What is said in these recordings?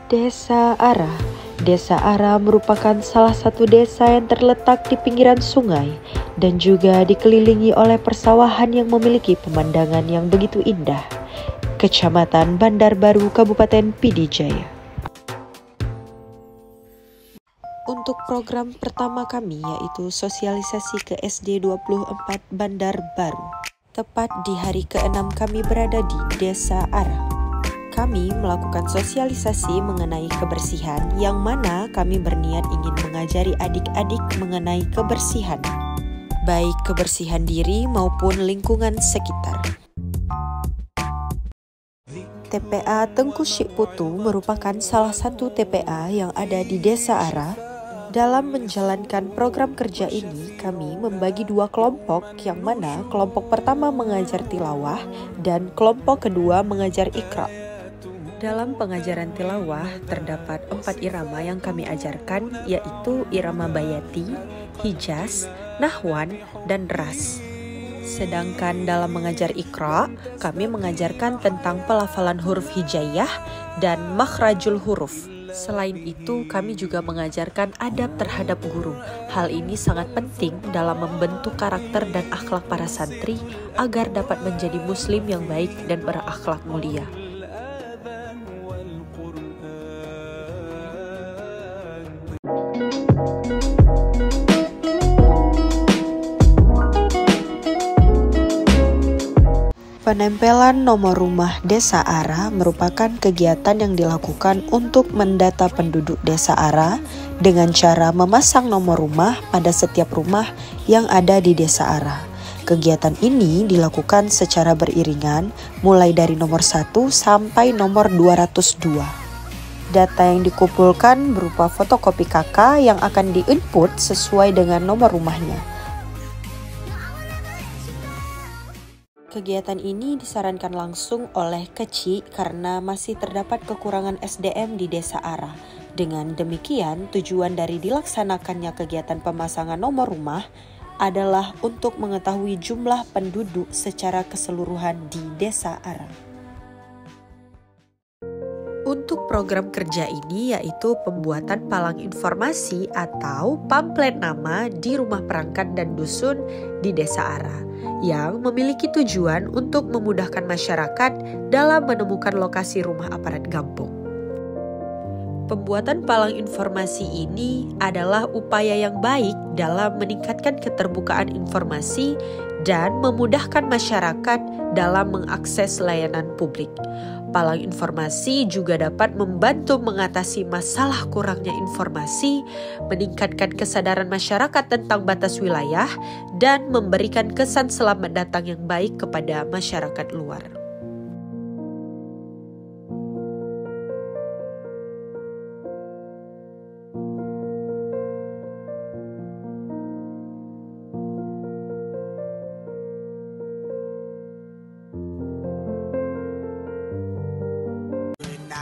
Desa Ara. Desa Ara merupakan salah satu desa yang terletak di pinggiran sungai dan juga dikelilingi oleh persawahan yang memiliki pemandangan yang begitu indah. Kecamatan Bandar Baru, Kabupaten Pidi Jaya. Untuk program pertama kami yaitu sosialisasi ke SD 24 Bandar Baru. Tepat di hari ke-6 kami berada di Desa Ara. Kami melakukan sosialisasi mengenai kebersihan yang mana kami berniat ingin mengajari adik-adik mengenai kebersihan, baik kebersihan diri maupun lingkungan sekitar. TPA Tengku Syek Putu merupakan salah satu TPA yang ada di Desa Ara. Dalam menjalankan program kerja ini, kami membagi dua kelompok yang mana kelompok pertama mengajar tilawah dan kelompok kedua mengajar Iqra. Dalam pengajaran tilawah terdapat 4 irama yang kami ajarkan, yaitu irama bayati, hijaz, nahwan, dan ras. Sedangkan dalam mengajar Iqra, kami mengajarkan tentang pelafalan huruf hijaiyah dan makhrajul huruf. Selain itu, kami juga mengajarkan adab terhadap guru. Hal ini sangat penting dalam membentuk karakter dan akhlak para santri agar dapat menjadi muslim yang baik dan berakhlak mulia. Penempelan nomor rumah Desa Ara merupakan kegiatan yang dilakukan untuk mendata penduduk Desa Ara dengan cara memasang nomor rumah pada setiap rumah yang ada di Desa Ara. Kegiatan ini dilakukan secara beriringan mulai dari nomor 1 sampai nomor 202. Data yang dikumpulkan berupa fotokopi KK yang akan diinput sesuai dengan nomor rumahnya. Kegiatan ini disarankan langsung oleh Keci karena masih terdapat kekurangan SDM di Desa Ara. Dengan demikian, tujuan dari dilaksanakannya kegiatan pemasangan nomor rumah adalah untuk mengetahui jumlah penduduk secara keseluruhan di Desa Ara. Untuk program kerja ini yaitu pembuatan palang informasi atau pamflet nama di rumah perangkat dan dusun di Desa Ara yang memiliki tujuan untuk memudahkan masyarakat dalam menemukan lokasi rumah aparat kampung. Pembuatan palang informasi ini adalah upaya yang baik dalam meningkatkan keterbukaan informasi dan memudahkan masyarakat dalam mengakses layanan publik. Palang informasi juga dapat membantu mengatasi masalah kurangnya informasi, meningkatkan kesadaran masyarakat tentang batas wilayah, dan memberikan kesan selamat datang yang baik kepada masyarakat luar.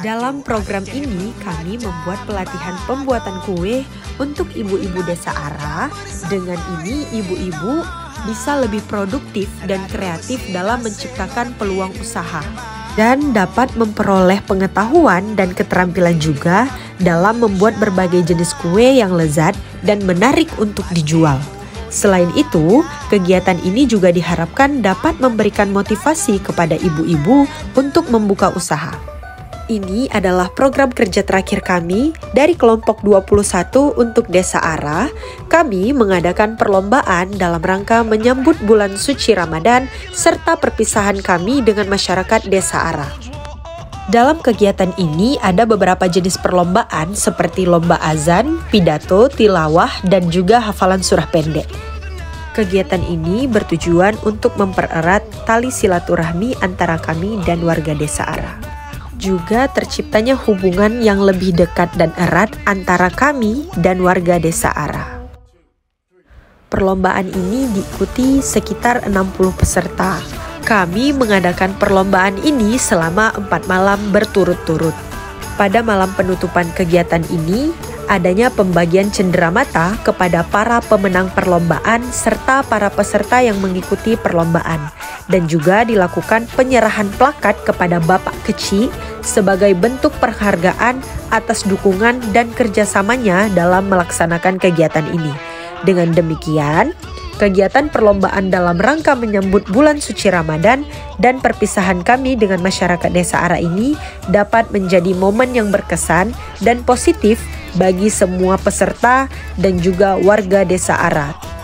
Dalam program ini, kami membuat pelatihan pembuatan kue untuk ibu-ibu Desa Ara. Dengan ini, ibu-ibu bisa lebih produktif dan kreatif dalam menciptakan peluang usaha dan dapat memperoleh pengetahuan dan keterampilan juga dalam membuat berbagai jenis kue yang lezat dan menarik untuk dijual. Selain itu, kegiatan ini juga diharapkan dapat memberikan motivasi kepada ibu-ibu untuk membuka usaha. Ini adalah program kerja terakhir kami dari kelompok 21 untuk Desa Ara. Kami mengadakan perlombaan dalam rangka menyambut bulan suci Ramadan serta perpisahan kami dengan masyarakat Desa Ara. Dalam kegiatan ini ada beberapa jenis perlombaan seperti lomba azan, pidato, tilawah, dan juga hafalan surah pendek. Kegiatan ini bertujuan untuk mempererat tali silaturahmi antara kami dan warga Desa Ara. Juga terciptanya hubungan yang lebih dekat dan erat antara kami dan warga Desa Ara. Perlombaan ini diikuti sekitar 60 peserta. Kami mengadakan perlombaan ini selama 4 malam berturut-turut. Pada malam penutupan kegiatan ini, adanya pembagian cenderamata kepada para pemenang perlombaan serta para peserta yang mengikuti perlombaan. Dan juga dilakukan penyerahan plakat kepada Bapak Keci sebagai bentuk penghargaan atas dukungan dan kerjasamanya dalam melaksanakan kegiatan ini. Dengan demikian, kegiatan perlombaan dalam rangka menyambut bulan suci Ramadan dan perpisahan kami dengan masyarakat Desa Ara ini dapat menjadi momen yang berkesan dan positif bagi semua peserta dan juga warga Desa Ara.